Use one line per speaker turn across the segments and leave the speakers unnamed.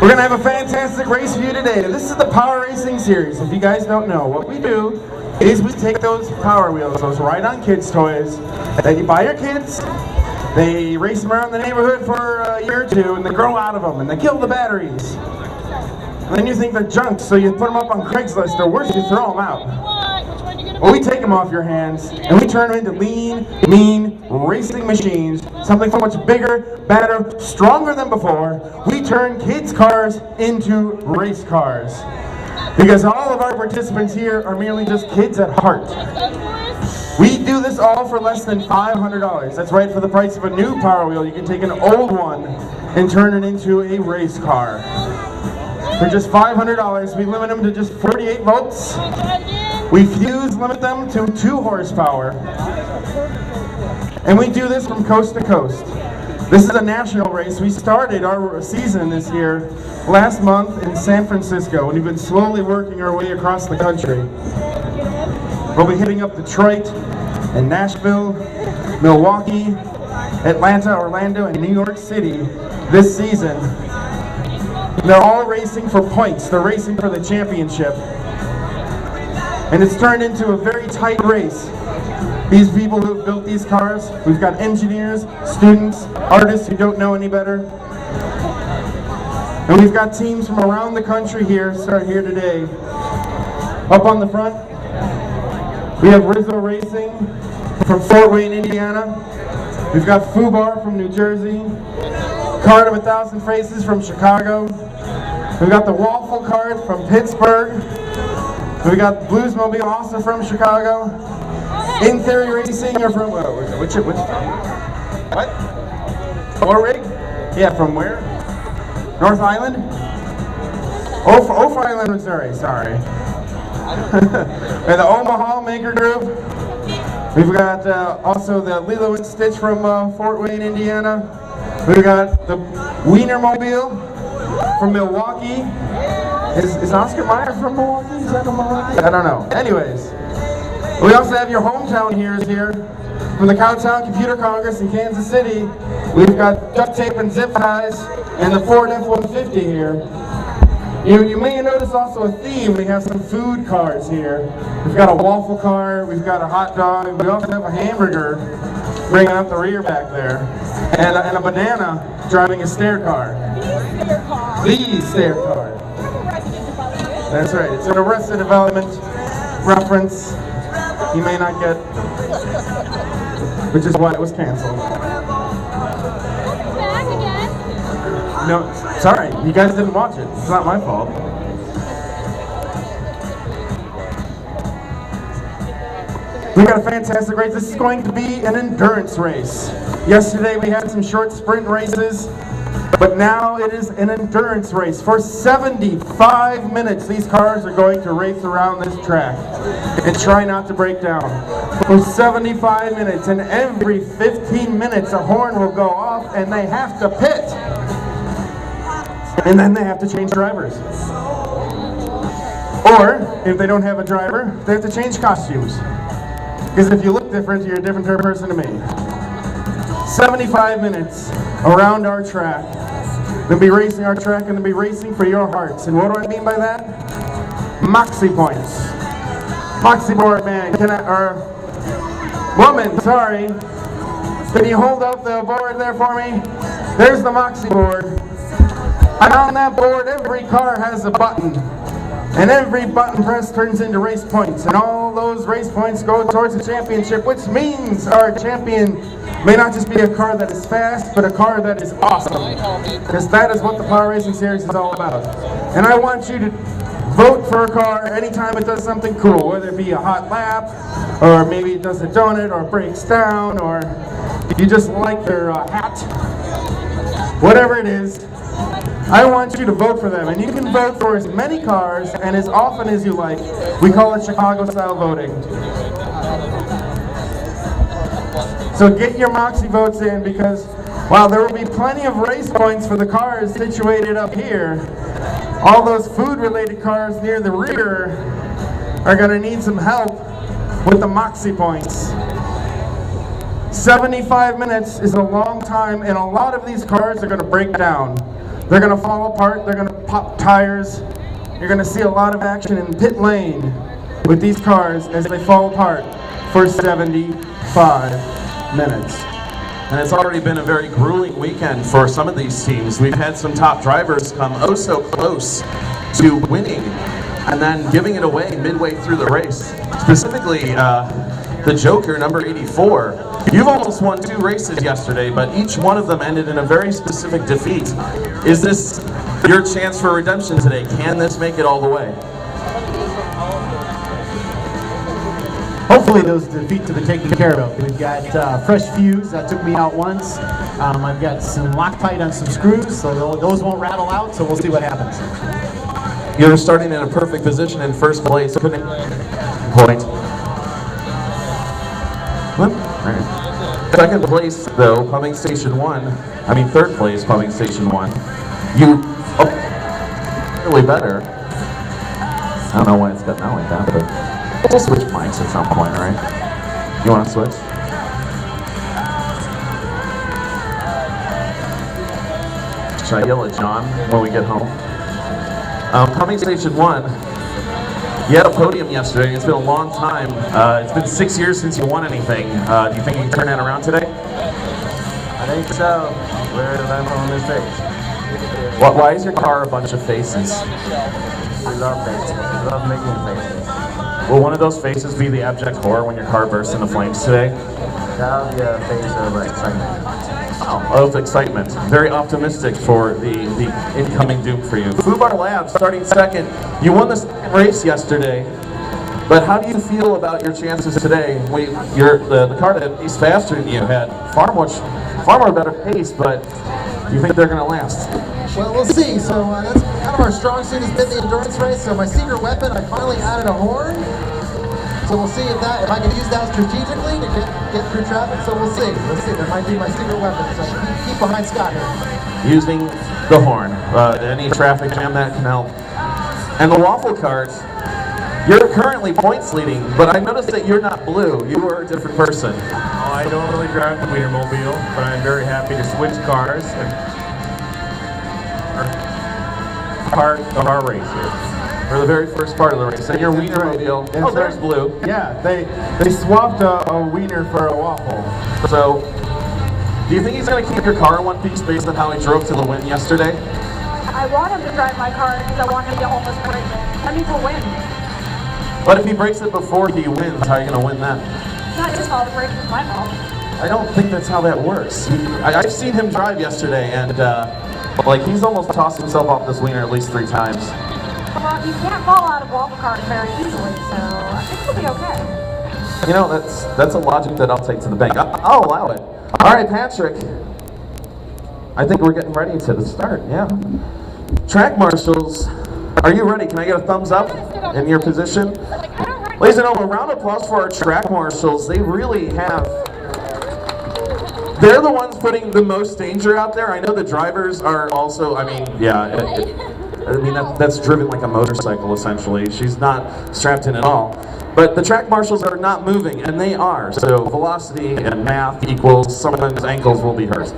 We're going to have a fantastic race for you today. This is the Power Racing Series. If you guys don't know, what we do is we take those Power Wheels, those ride-on kids toys that you buy your kids, they race them around the neighborhood for a year or two, and they grow out of them, and they kill the batteries. And then you think they're junk, so you put them up on Craigslist, or worse, you throw them out. Well, we take them off your hands, and we turn them into lean, mean racing machines, something so much bigger, better, stronger than before. We turn kids' cars into race cars. Because all of our participants here are merely just kids at heart. We do this all for less than $500. That's right, for the price of a new Power Wheel, you can take an old one and turn it into a race car. For just $500, we limit them to just 48 volts. We limit them to 2 horsepower. And we do this from coast to coast. This is a national race. We started our season this year last month in San Francisco, and we've been slowly working our way across the country. We'll be hitting up Detroit and Nashville, Milwaukee, Atlanta, Orlando, and New York City this season. They're all racing for points. They're racing for the championship. And it's turned into a very tight race. These people who have built these cars, we've got engineers, students, artists who don't know any better. And we've got teams from around the country here today. Up on the front, we have Rizzo Racing from Fort Wayne, Indiana. We've got Fubar from New Jersey. Card of 1,000 Faces from Chicago. We've got the Waffle Card from Pittsburgh. We got Bluesmobile also from Chicago. In Theory Racing are from what? Warwick? Yeah, from where? North Island? Oak Island, Missouri. Sorry. And the Omaha Maker Group. We've got also the Lilo and Stitch from Fort Wayne, Indiana. We've got the Wienermobile from Milwaukee. Is Oscar Mayer from Milwaukee? Is that from Milwaukee? I don't know. Anyways, we also have your hometown heroes here from the Cowtown Computer Congress in Kansas City. We've got duct tape and zip ties and the Ford F-150 here. You may notice also a theme. We have some food cars here. We've got a waffle car, we've got a hot dog, we also have a hamburger bringing up the rear back there, and a banana driving a stair car. The stair car. That's right, it's an Arrested Development reference you may not get, which is why it was canceled. No, sorry, you guys didn't watch it. It's not my fault. We got a fantastic race. This is going to be an endurance race. Yesterday we had some short sprint races, but now it is an endurance race. For 75 minutes, these cars are going to race around this track and try not to break down. For 75 minutes, and every 15 minutes a horn will go off and they have to pit. And then they have to change drivers. Or, if they don't have a driver, they have to change costumes. Because if you look different, you're a different person to me. 75 minutes around our track. They'll be racing our track and they'll be racing for your hearts. And what do I mean by that? Moxie points. Moxie board man, or woman, sorry. Can you hold up the board there for me? There's the Moxie board. And on that board, every car has a button. And every button press turns into race points. And all those race points go towards the championship, which means our champion may not just be a car that is fast, but a car that is awesome. Because that is what the Power Racing Series is all about. And I want you to vote for a car anytime it does something cool, whether it be a hot lap, or maybe it does a donut, or breaks down, or you just like their hat. Whatever it is, I want you to vote for them, and you can vote for as many cars and as often as you like. We call it Chicago-style voting. So get your Moxie votes in, because while there will be plenty of race points for the cars situated up here, all those food-related cars near the rear are going to need some help with the Moxie points. 75 minutes is a long time, and a lot of these cars are going to break down. They're going to fall apart, they're going to pop tires. You're gonna see a lot of action in pit lane with these cars as they fall apart for 75 minutes.
And it's already been a very grueling weekend for some of these teams. We've had some top drivers come oh so close to winning and then giving it away midway through the race. Specifically, the Joker, number 84. You've almost won 2 races yesterday, but each one of them ended in a very specific defeat. Is this your chance for redemption today? Can this make it all the way?
Hopefully those defeats have been taken care of. We've got fresh fuse that took me out once. I've got some Loctite on some screws, so those won't rattle out, so we'll see what happens.
You're starting in a perfect position in first place. Couldn't point. Second place, though, pumping station 1. I mean, third place, pumping station 1. You really better. I don't know why it's gotten out like that, but we'll switch mics at some point, right? You want to switch? Should I yell at John when we get home? Pumping station 1. You had a podium yesterday. It's been a long time. It's been 6 years since you won anything. Do you think you can turn that around today?
I think so. We're on this stage.
Why is your car a bunch of faces?
We love faces. We love making faces.
Will one of those faces be the abject horror when your car bursts into flames today?
That'll be a face of excitement.
Oh, of excitement. Very optimistic for the incoming doom for you. Fubar Labs starting second. You won the second race yesterday, but how do you feel about your chances today? The car that is faster than you had far more better pace, but do you think they're going to last?
Well, we'll see. So that's kind of our strong suit has been the endurance race. So my secret weapon, I finally added a horn. So we'll see if I can use that strategically to get through traffic. So we'll see. Let's see. That might be my secret weapon. So keep behind Scott here.
Using the horn. Any traffic jam that can help. And the waffle cart. You're currently points leading, but I noticed that you're not blue. You were a different person.
Oh, I don't really drive the Wienermobile, but I'm very happy to switch cars and part of our race here.
For the very first part of the race. And your Wienermobile. Oh, there's blue.
Yeah, they swapped a wiener for a waffle.
So, do you think he's going to keep your car in one piece based on how he drove to the win yesterday?
I want him to drive my car because I want him to almost break it. I mean, to win.
But if he breaks it before he wins, how are you going to win then?
It's not his fault, the break was my fault.
I don't think that's how that works. I've seen him drive yesterday, and he's almost tossed himself off this wiener at least 3 times.
Well, you can't fall out of waffle cart very easily, so I think we'll be okay.
You know, that's a logic that I'll take to the bank. I'll allow it. All right, Patrick. I think we're getting ready to start, yeah. Track marshals, are you ready? Can I get a thumbs up in your position? Ladies and gentlemen, a round of applause for our track marshals. They really have... They're the ones putting the most danger out there. I know the drivers are also, that's driven like a motorcycle, essentially. She's not strapped in at all. But the track marshals are not moving, and they are. So velocity and math equals someone's ankles will be hurt.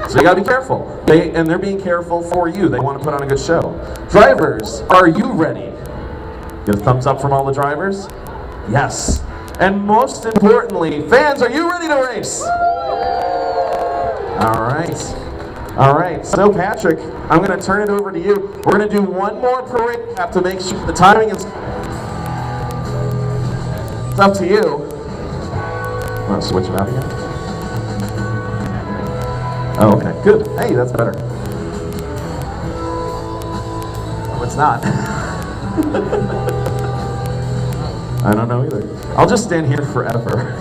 So you gotta be careful. They're being careful for you. They want to put on a good show. Drivers, are you ready? Get a thumbs up from all the drivers? Yes. And most importantly, fans, are you ready to race? All right, so Patrick, I'm going to turn it over to you. We're going to do one more parade lap to make sure the timing is... It's up to you. Want to switch it out again? Oh, okay, good. Hey, that's better. Oh, it's not. I don't know either. I'll just stand here forever.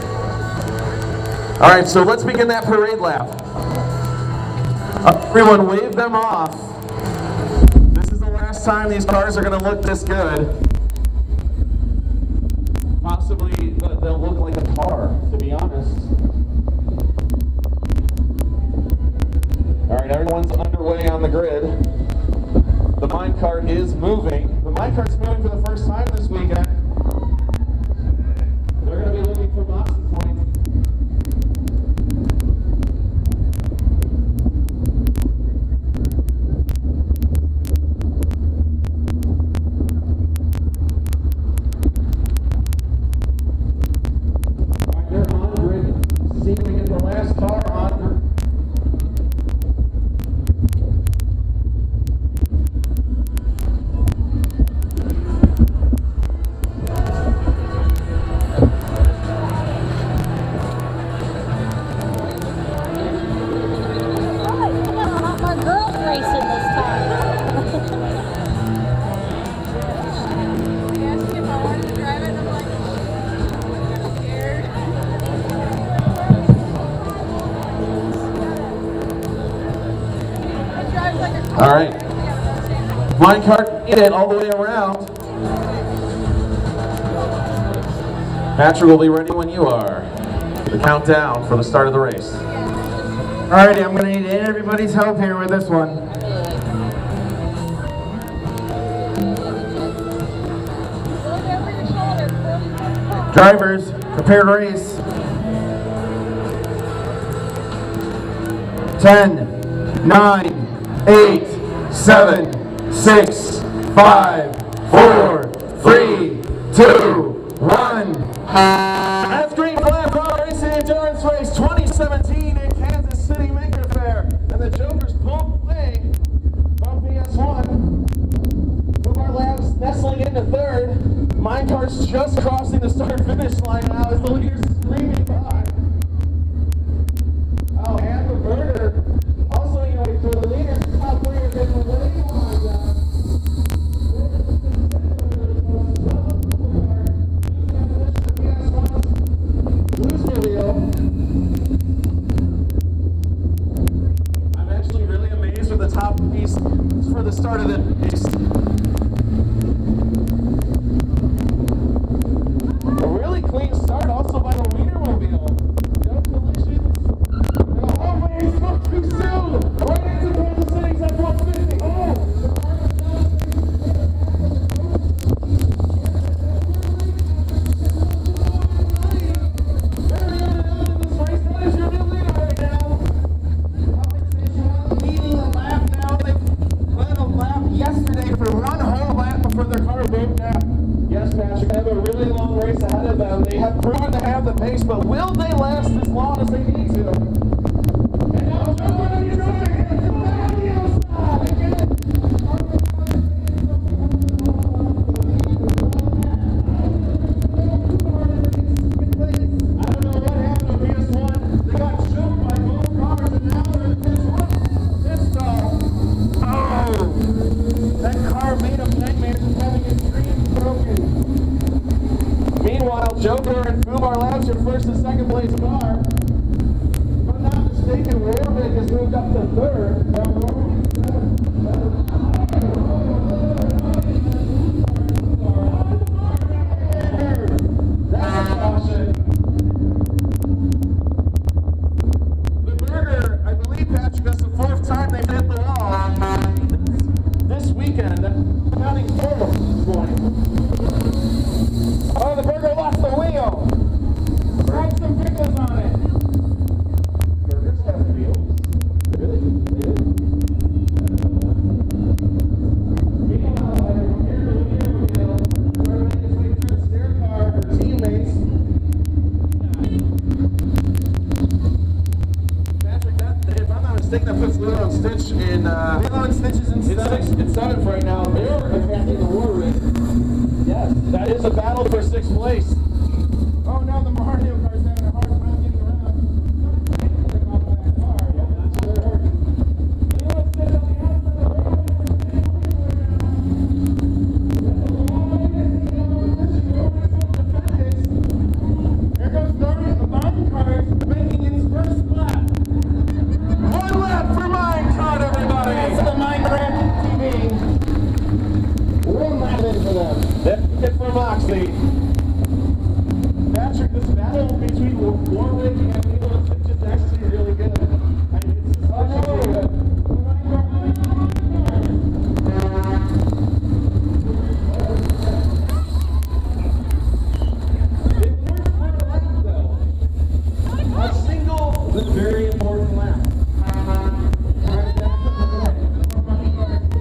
All right, so let's begin that parade lap. Everyone, wave them off. This is the last time these cars are going to look this good. Possibly they'll look like a car, to be honest. All right, everyone's underway on the grid. The minecart is moving. The minecart's moving for the first time this weekend. They're going to be looking for Moxie Point. All right. Line cart in it all the way around. Patrick will be ready when you are. The countdown for the start of the race.
Alrighty, I'm going to need everybody's help here with this one. Drivers, prepare to race. 10, 9, 8, 7, 6, 5, 4, 3, 2, 1.
That's Green Flag Pro Racing Endurance Race 2017 in Kansas City Maker Fair. And the Jokers pulled away from PS1. Kumar Labs nestling into third. Minecart's just crossing the start-finish line now as the leader's screaming by. Oh, and the Burger also anyway for the leaders. Top players in the lead. I'm actually really amazed with the top piece for the start of the race. A really clean start also by the Wienermobile. No collisions. Oh man, he spoke too soon! Right into Kansas City's F-150. Oh!
Yesterday for one whole lap before their car broke down.
Yes, Patrick, they have a really long race ahead of them. They have proven to have the pace, but will they last as long as they need to? And now, what are you doing? Come back on the outside! I don't know what happened on PS1. They got choked by both cars, and now they're in this stall. Oh! That car made up nightmares of having its screen broken. Meanwhile, Joker and Kumar Labs are first and second place car. If I'm not mistaken, Warwick has moved up to third. That's a caution. The Burger, I believe, Patrick, that's the fourth time they've hit the wall. This weekend, counting total this morning. Oh, the Burger lost the wheel. Throw some pickles on it. Burgers have wheels? Really? They do? Meanwhile, here to the wheel, trying to make his way through the stair car, her teammates. Patrick, that, if I'm not mistaken, that puts Lilo and Stitch in, Lilo and Stitch is in seventh right now. They're attacking the Warwick. Yes, that is a battle for sixth place.
Oh no, the Mario car's having a hard time getting around. Something off of that car. Yeah, that's what they're hurting. Lilo and Stitch on the outside. Here goes Dorian, the Minecart, making its first lap. One lap for Minecart, everybody! That's the Minecraft TV. One lap in for them.
That's it for Moxley. Patrick, this battle between Warwick and Lilo and Stitch is actually really good. I mean, it's just really good. A single but very important lap.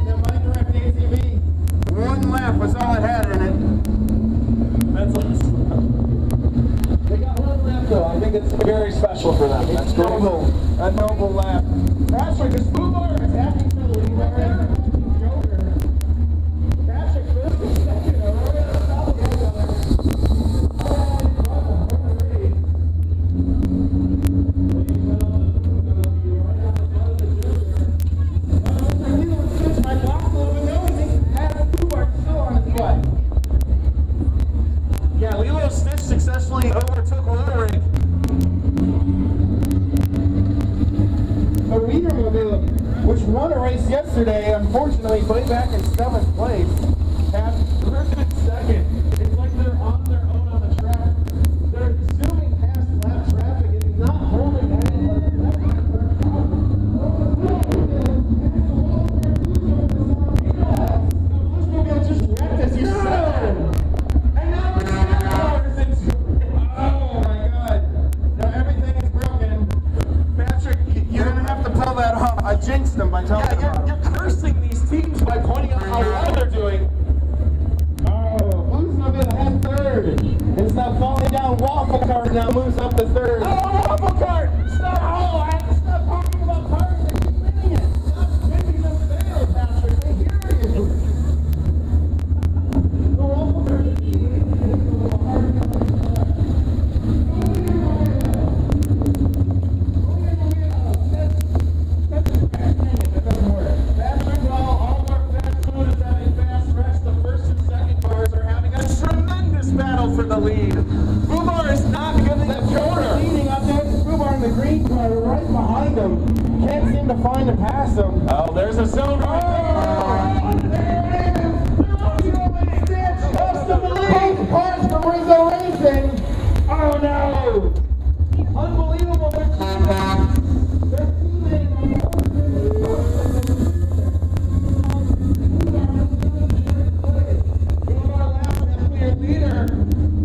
The Minecraft ATV, one lap was all it had in it.
That's awesome. They got one lap though. I think it's very special for them. That's great.
A noble lap.
Patrick, is Boomer attacking for the lead right now?
Joker.
Patrick, first and second. Right on top of each other.
Lilo and Stitch race yesterday, unfortunately, way back in 7th place. Had Griffin second. It's like they're on their own on the track. They're zooming past lap traffic and not holding any like Bluesmobile just wrecked us. You said. And now it's oh my God. Now everything is broken. Patrick, you're gonna have to pull that off. I jinxed them by telling them. You're cursing these teams by pointing out how well they're doing. Oh, Bluesmobile had third. Instead of falling down, Waffle Cart now moves up to third. Oh, Waffle Cart! Stop! Oh, I have to stop talking about cars. They keep winning it. Stop making them fail, Patrick. They hear you. The Waffle Cart. Battle for the lead. Fubar is not getting the corner. Leading up there, Fubar in the green car right behind him. Can't seem to find and pass him. Oh, there's a zone right there. There it is. Close to the lead. Parts from Rizzo Racing. Oh no. Unbelievable. They're leader.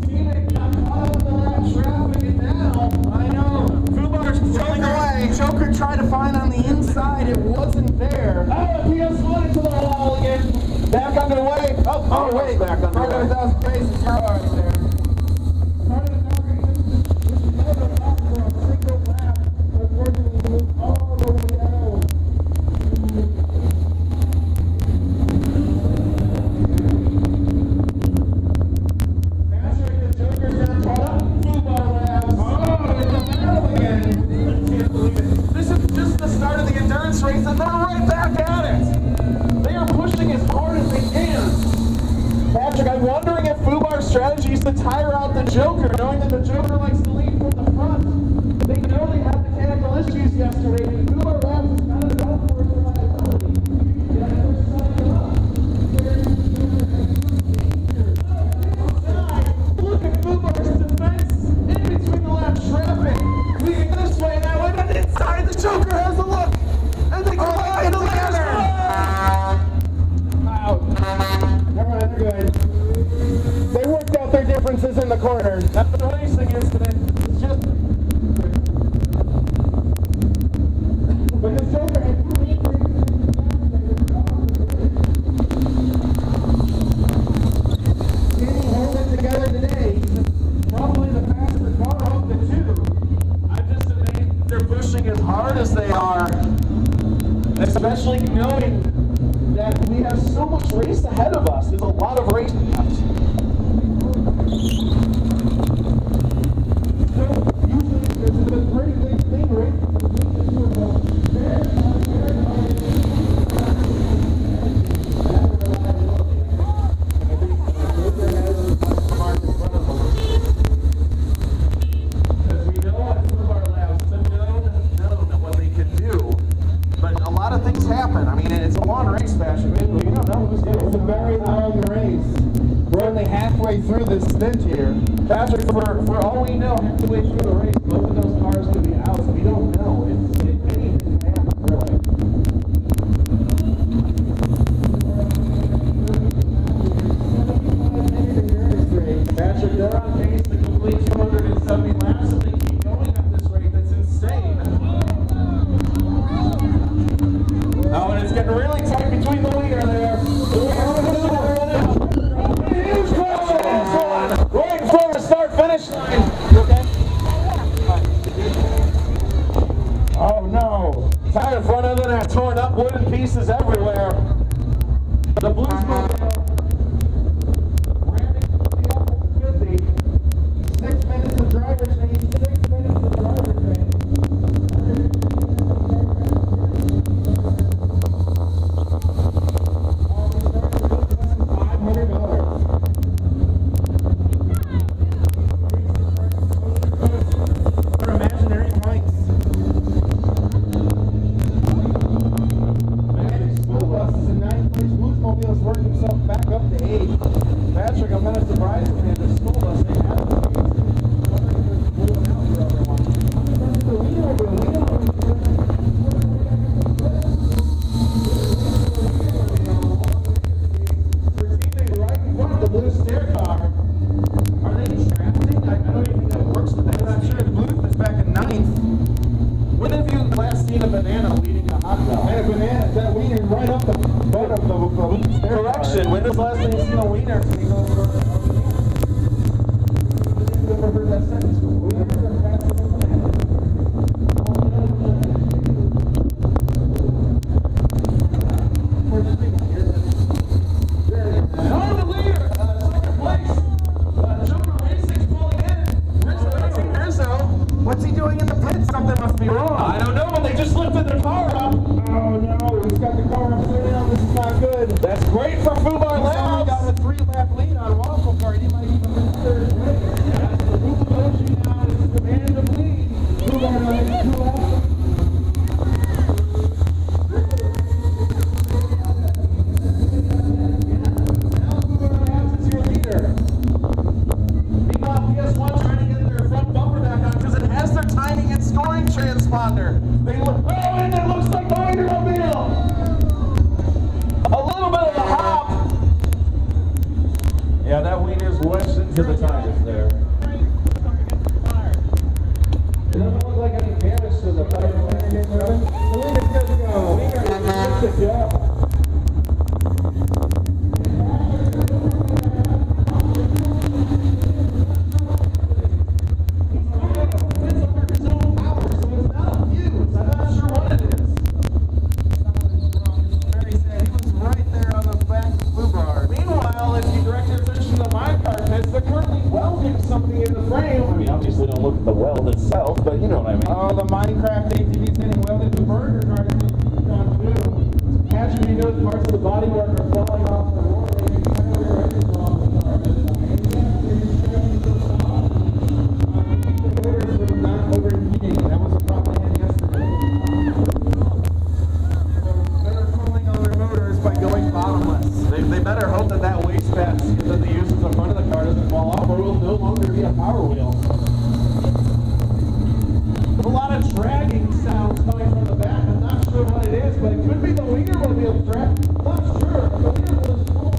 Teammate got caught up in the lap traffic and now, I know, Fubar's pulling away. Joker tried to find on the inside, it wasn't there. Oh, he has slid into the wall again. Back underway. Oh wait, back underway. Part of 1,000 paces, how are you there? Part of the target, this is another lap for a single lap. Unfortunately, he moved all the way down. Start of the endurance race and they're right back at it. They are pushing as hard as they can. Patrick, I'm wondering if Fubar's strategy is to tire out the Joker, knowing that the Joker likes to lead from the front. They know they had mechanical issues yesterday, and Fubar Labs is not a golf course reliability. Look at Fubar's defense in between the lap traffic. Leading this way now, and then inside the Joker has a look. And they collide together. Out. Never mind, they're good. They worked out their differences in the corner. That's the racing incident. It's just. But the Joker had can he hold it together today? Probably the faster car of the two. I'm just amazed they're pushing as hard as they are, especially knowing that we have so much race ahead of us. There's a lot of race left. So usually there's a pretty big thing, right? Happen. I mean, it's a long race, fashion. You don't know who's going to. It's a very long race. We're only halfway through this stint here. Patrick, for all we know, halfway through the race, both of those cars could be out. So we don't know. Anything can happen, really. Patrick, they're on pace to complete 270 laps, and they keep going at this rate. That's insane. Oh, and it's getting really tight between the leader there. Huge caution! Waiting for a start-finish line. You okay? Oh no! Tire front end of that torn up, wooden pieces everywhere. The Bluesmobile ramming the F-50. 6 minutes of driver change. 6 minutes of driver change. Imaginary points. I'm kind of surprised when they just told us they had them. The blue stair car. Are they drafting? I don't even think that works with that. I'm sure blue is back in 9th. When have you last seen a banana leading a hot dog? And a banana, that wiener right up the butt of the stair direction. When was the last time you seen a wiener? I've never heard that sentence before. What's he doing in the pits? Something must be wrong. I don't know, but they just lifted their car up. Oh no, he's got the car upside down. This is not good. That's great for Fubar Labs. He got a 3-lap lead on Waffle Car. He might even win third place. That's the Fubar now is the command of lead. Fubar now is 2 laps. Timing and scoring transponder. They look, oh, and it looks like Enduro. A little bit of a hop. Yeah, that wiener's wedged into the tires there. It doesn't look like any damage to the tire. The wiener's good to go. The wiener's good to go. Something in the frame. I mean, obviously don't look at the weld itself, but you know what I mean. Oh, the Minecraft ATV's getting welded. The burger car is gone too. Casually, those parts of the bodywork are falling off the wall. Not overheating. That was a problem they had yesterday. They're cooling all their motors by going bottomless. They better hope that that waste pads that they use in the front of the car doesn't fall off, or it will no longer be a power wheel. There's a lot of dragging sounds coming from the back. I'm not sure what it is, but it could be the Wienermobile track. I'm not sure. The Wienermobile is cool.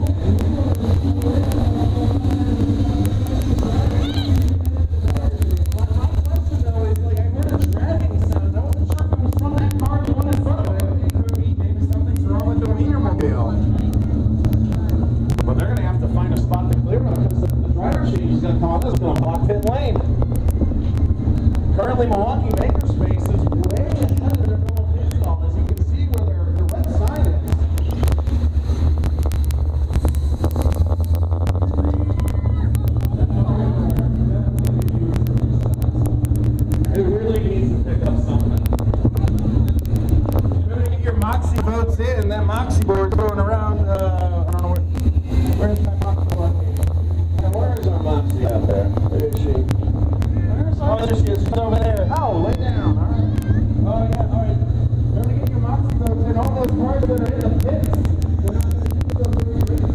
My question though is, like, I heard a dragging sound. I wasn't sure if it was from that car or the one in front of it. It could be maybe something's wrong with the Wienermobile. But they're going to have to find a spot to clear them because the driver change is going to come out. This is going to block pit lane. Currently, Milwaukee Makerspace is way ahead of their normal pit stall, as you can see where their red sign is. It really needs to pick up something. You better get your Moxie boats in. That Moxie board going around. I don't know where's my Moxie board? Where is our Moxie out there? Where is she? Oh, there she is. She's over there. Oh, lay down. All right. Oh, yeah. All right. Remember to get your Moxie boats in. All those cars that are in the pits. They're not going to put those in the pits.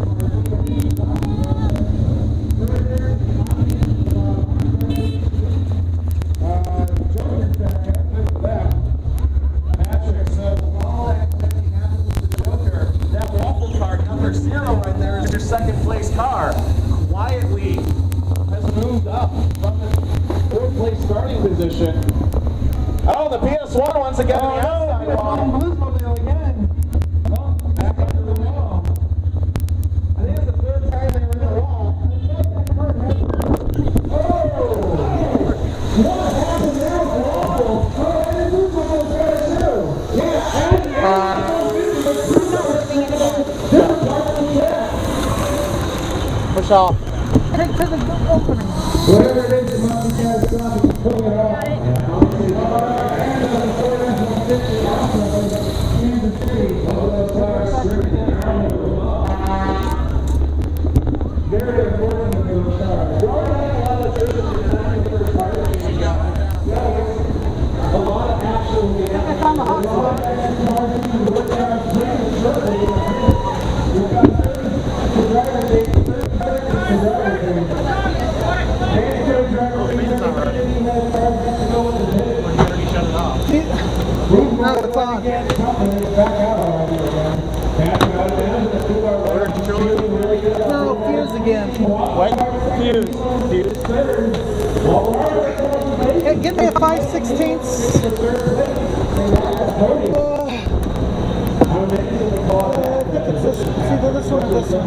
Joker's back at left. Patrick, so all that activity happens with the Joker. That Waffle car, number 0 right there, is your second place car. Quietly has moved up from the 4th place starting position. Oh, the PS1 once again on the outside wall. Bluesmobile again. Oh, back under the wall. I think it's the 3rd time they were in the wall. Oh! What happened there with Waffle? Oh, and the Bluesmobile's got it too. Yeah, and different part of the track.
Push off.
Whatever it is, the mountain guys stop and pull it off. Very unfortunate for the stars. We already had a lot of churches in the 91st fire. A lot of actual. We've got the driver,
again.
What? Fuse.
Hey, give me a 5/16. I think it's this. It's either this one or this one.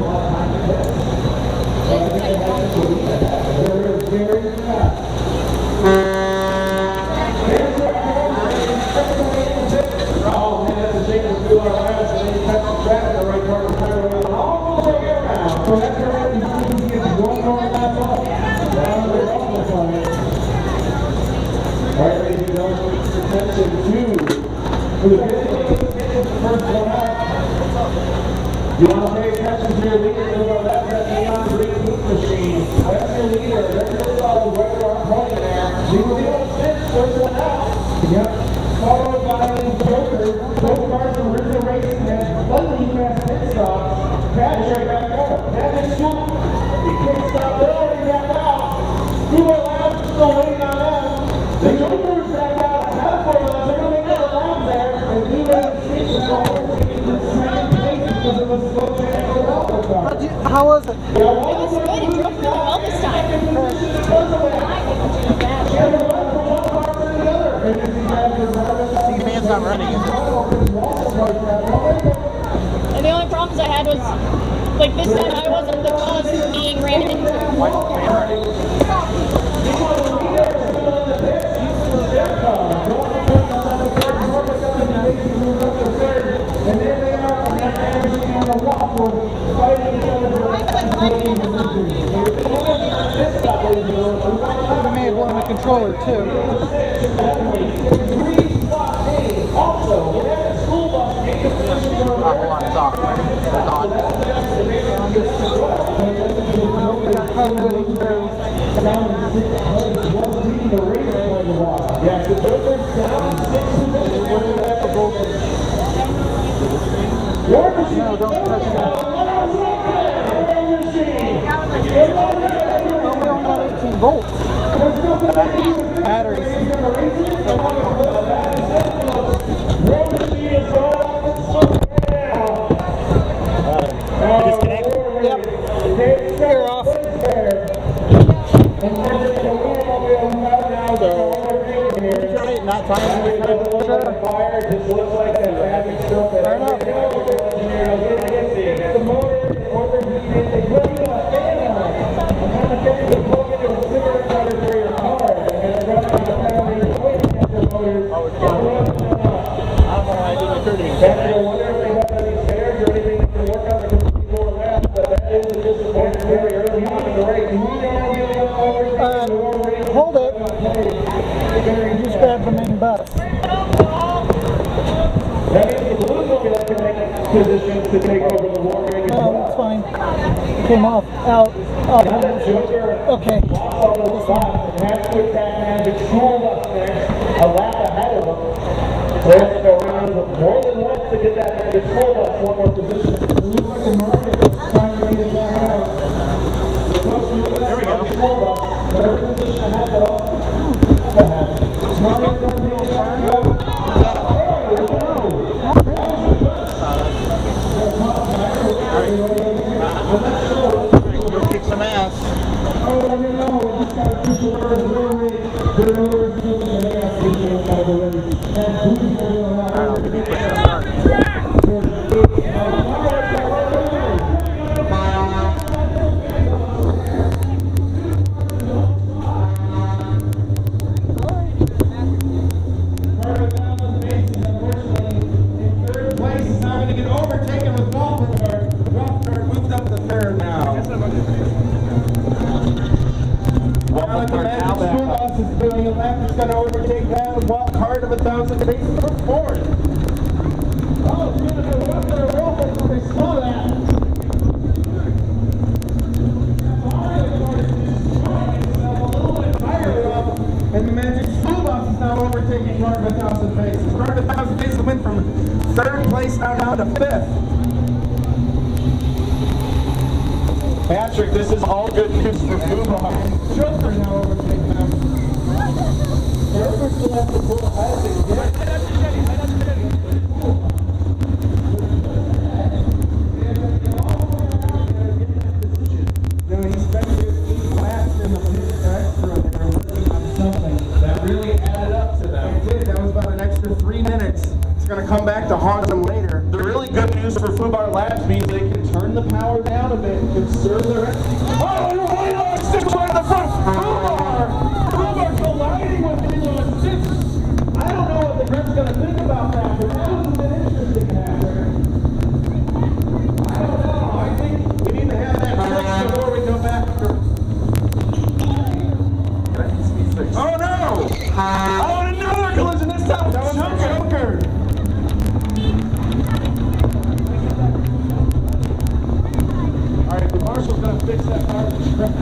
You want to pay attention to your leader, that's that neon green boot machine. That's your leader. There's your solid where I'm pointing there. You will be able to sit, first one out. Yep. Followed by Joker. Both cars from original racing has slightly fast pit stops. Patrick back up. Patrick Scoop. He pit stop. They're already back out. Two more laps, still waiting on them. The Joker's back out. Another 4 laps. They're going to make another lap there. And we will see the goal.
How was it?
It was good. It drove really well this time.
See, man's not running.
And the only problems I had was, like this time I wasn't the cause of being ran into.
I may have blown the controller too. Hold on, it's off. It's on. No, don't touch that. We only got 18 volts. Batteries. Disconnect? Yep. You're off. Not trying to fire, just looks like that having stuff that the motor hold it. You just grab the main bus.
That means the blue movie that can make positions to take over the war ring.
Oh, that's fine. It came off. Out. Oh, okay.
Has to attack Magic School up next, a lap ahead of them. So they have to go around more than once to get that Magic School bus one more position. It looks like the market is trying to get it back out. There we go. Whatever position ahead of them.
Go kick some ass.
It's going to overtake that wild card of 1,000 paces from fourth. Oh, it's going to go up there real quick. They saw that. And the Magic School Bus is now overtaking card of 1,000 paces. Card of 1,000 paces went from third place now down to fifth. Patrick, this is all good news for Booba. Joker now overtaking them. Joker still has to pull ahead to get. Now
means they can turn the power down a bit and conserve their energy. Oh, Lilo and Stitch right in the front. Fubar colliding with Lilo and Stitch. I don't know what the grip's going to think about that, but that was a bit interesting to have there. I don't know. I think we need to have that fixed before we go back for... Oh no! Oh, another collision this time with Joker! Alright, the marshal's gonna fix that part of the track.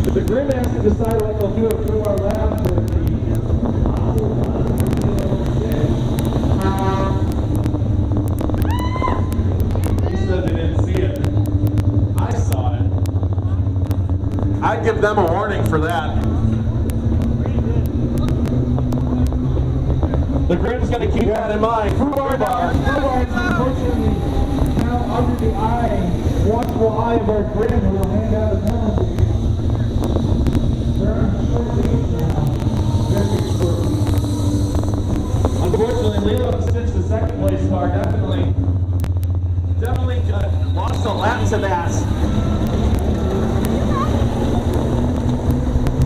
But the grid has to decide what they'll do through our lab for the... He said they didn't see it. I saw it. I'd give them a warning for that. The grid's going to keep that in mind.
Fubar is unfortunately now under the watchful eye of our grid who will hand out a penalty. They're on short leash now. Very short leash.
Unfortunately, Lilo and Stitch, the second place car, definitely lost a lap to that.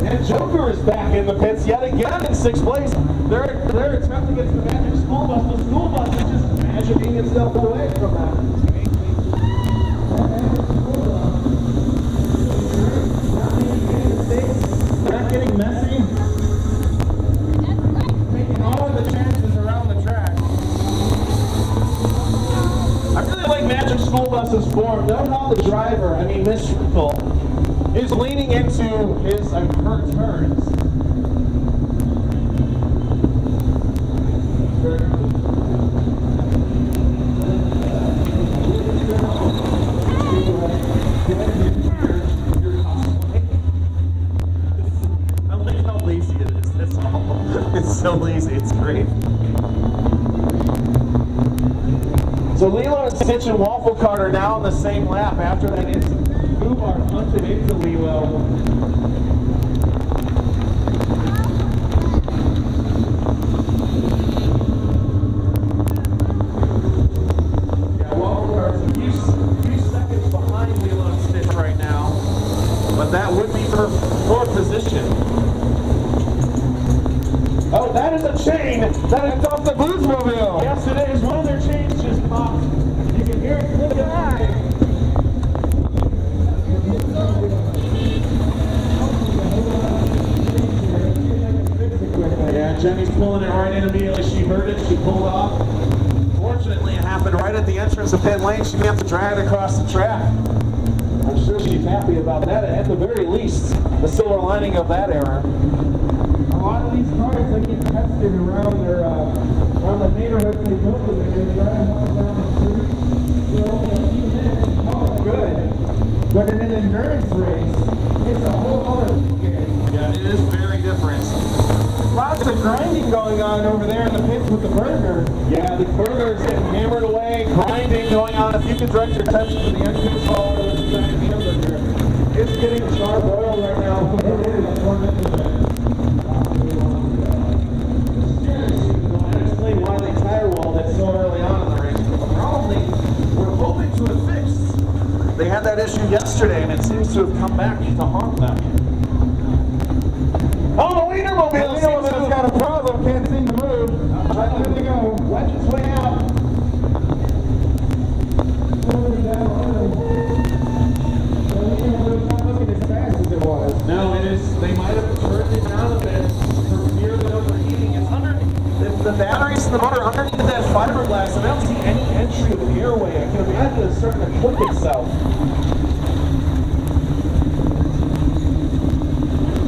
And Joker is back in the pits yet again in 6th place. They're attempting against the magic school bus. The school bus is just magicking itself away from that.
Not getting messy. Taking all of the chances around the track.
I really like Magic School Bus's form. Note how the driver, Miss Schrinkle, is leaning into her turns. I like how lazy it is, that's all. It's so lazy, it's great. So Lilo and Stitch and Waffle Cart are now on the same lap after that instant. Fubar punted into Lilo. Yeah, Waffle Cart's a few seconds behind Lilo and Stitch right now. But that would be for 4th position. Oh, that is a chain! That is off the Bluesmobile! Yes, it is. One of their chains just popped. You can hear it clicking. Yeah, Jenny's pulling it right in immediately. She heard it, she pulled off. Fortunately, it happened right at the entrance of pit lane. She didn't have to drag it across the track. I'm sure she's happy about that. At the very least, the silver lining of that error.
A lot of these cars, they get tested around around the neighborhoods they built them in. They drive all down the street. They're only a few minutes. Oh, good. But in an endurance race, it's a whole other game.
Yeah, it is very different.
Lots of grinding going on over there in the pits with the burger.
Yeah, the burger is getting hammered away, grinding going on. If you could direct your attention to the engine stall or the hamburger, it's getting charbroiled right now. Explain why they tire walled it so early on in the race. Probably we're hoping to have fixed. They had that issue yesterday, and it seems to have come back to haunt them. Oh, the Wienermobile seems to have got a problem. Can't seem to move. There they go. Wedge its way out. No, it is. They might have turned it down a bit for fear of it overheating. It's underneath. The batteries in the motor underneath that fiberglass, and I don't see any entry of airway. I can imagine it's starting to click itself.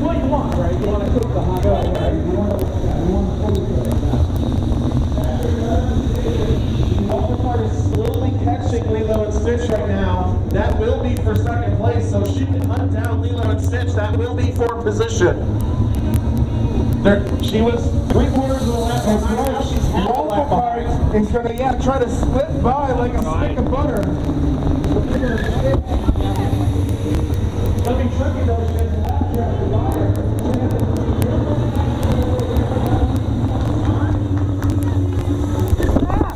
What you want, right? You want to cook the hot dog, right? You want to fully cook it. The upper part is slowly catching Lilo and Stitch right now. That will be for 2nd place, so she can hunt down Lilo and Stitch. That will be 4th position. She was 3/4 of the lap. Now she's half a lap behind.
It's going to, try to slip by like a stick of butter.
It'll be tricky though, she has a lap trap to buy her.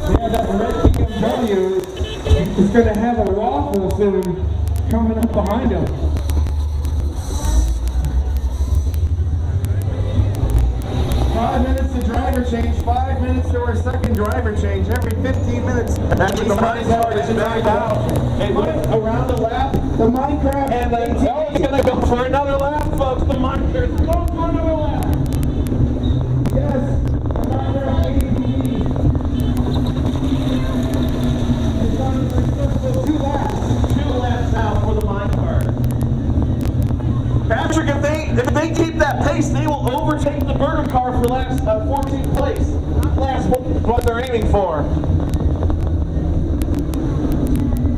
Yeah, that red BMW is going to have a waffle soon coming up behind him.
To driver change, 5 minutes to our second driver change, every 15 minutes.
That's the Minecraft is back out.
Around the lap, the Minecraft.
And then Zoe's going to go for another lap, folks. The Minecraft is going for another lap.
Yes, the Minecraft ATV. It's on the successful 2 laps.
2 laps now for the Minecraft. Patrick, if they keep that pace, they will overtake the burner car for last 14th place. Not last, what they're aiming for.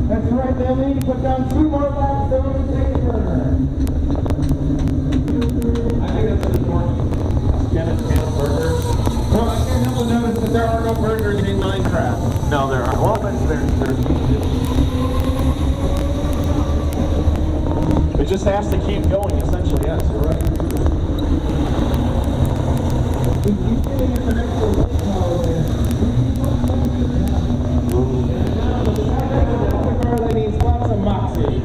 That's right, they'll need to put down 2 more laps to overtake the burner.
I think that's an important burgers.
Well, I can't help but notice that there are no burgers in Minecraft.
No, there aren't. Well, it just has to keep going, essentially, yes, you're right.
He's getting it an extra weight power there. That needs lots of moxie.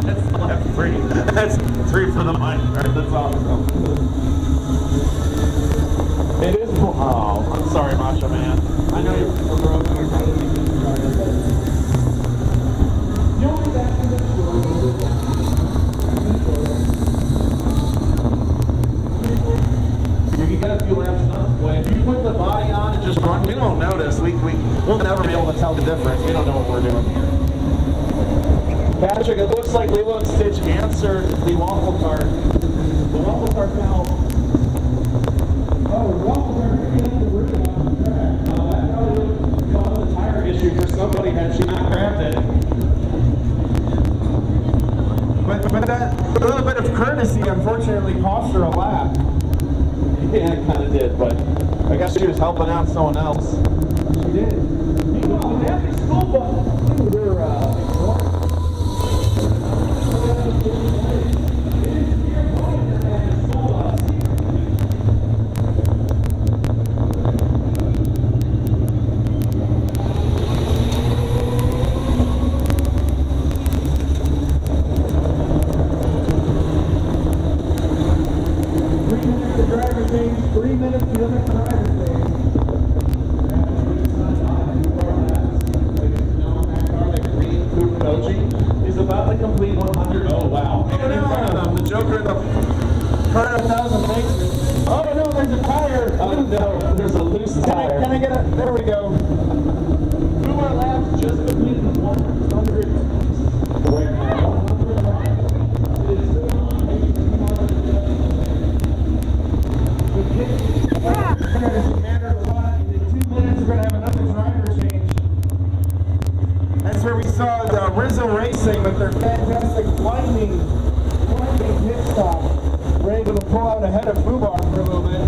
That's lap 3. That's 3 for the Minecraft. That's awesome. It is cool. Oh, I'm sorry, Macho Man. I know you're broken. You're trying to make this started, but if you get a few laps done, if you put the body on and just run, we won't notice. We'll never be able to tell the difference. We don't know what we're doing here. Patrick, it looks like Lilo and Stitch answered the waffle cart. The waffle cart now.
Oh, the waffle cart picking up the root on the track.
That probably caused a tire issue for somebody had she not grabbed it.
But that a little bit of courtesy unfortunately cost her a lap.
Yeah, it kind of did, but I guess she was helping out someone else.
She did.
Meanwhile, the happy school bus, we're is about to complete 100. Oh, wow.
And in front of them, the Joker, the car of 1,000 faces.
Oh no, there's a tire.
Oh, no, there's a loose tire.
Can I get a, there we go.
2 more laps, just completed 100.
That's where we saw the Rizzo Racing with their fantastic lightning pit stop. We're able to pull out ahead of Fubar for a little bit.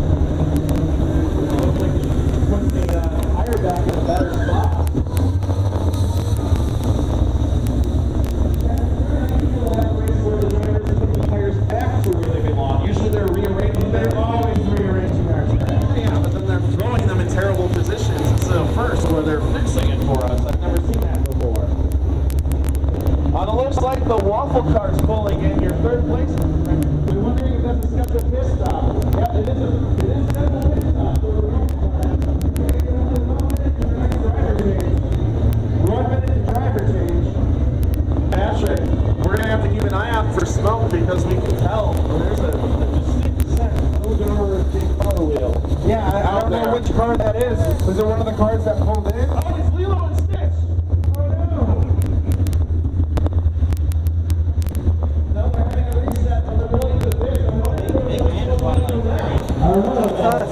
Looks like you put the tire back in a better spot. Where the drivers put the tires back to where they belong. Usually they're rearranging.
They're always rearranging our track.
Yeah, but then they're throwing them in terrible positions instead of first, where they're fixing it for us. I've never seen that before. It looks like the waffle cart's pulling in your 3rd place. We're wondering if that's a scheduled pit stop. Yeah, it is a scheduled pit stop.